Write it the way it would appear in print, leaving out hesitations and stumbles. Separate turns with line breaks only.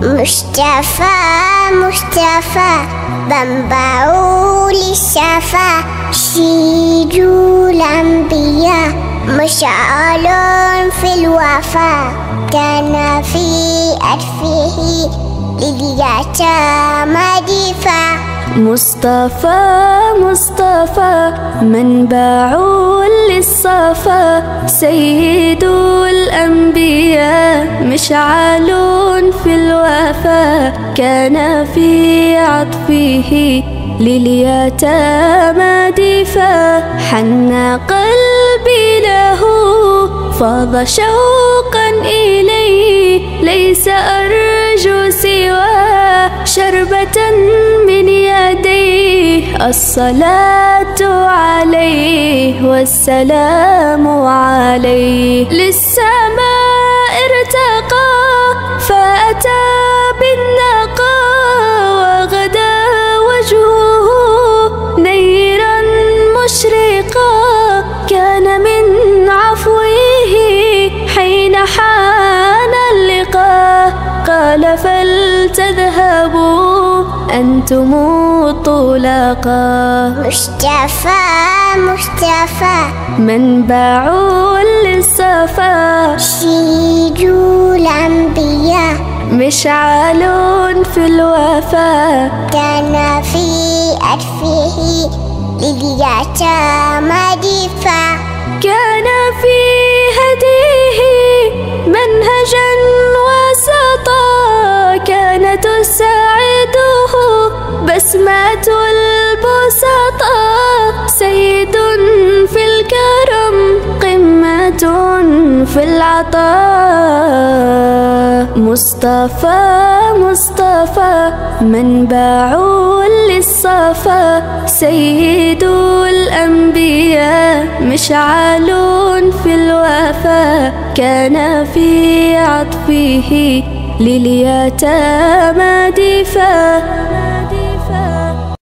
مصطفى مصطفى منبع للشفا سيد الأنبياء مشعل في الوفا كان في أكفه لليتامى دفاع
مصطفى مصطفى منبع للصفا سيد الأنبياء مشعل في الوفا كان في عطفه لليتامى دفاع حن قلبي له فاض شوقا إليه ليس أرجو سوى شربة من يديه الصلاة عليه والسلام عليه للسماء ارتقى فأتى بالنقى وغدا وجهه نيرا مشرقا كان من عفوه حين حان اللقاء قال فلتذهبوا أنتم الطلقاء
مصطفى مصطفى
منبع للصفا
سيد الأنبياء
مشعل في الوفا
كان في أكفه لليتامى دفاع
كان في هديه منهجا وسطا كان تساعده بسمة البسطاء سيد في الكرم قمة في العطاء مصطفى مصطفى منبع للصفا سيد الأنبياء مشعل في الوفا كان في عطفه لليتامى دفاع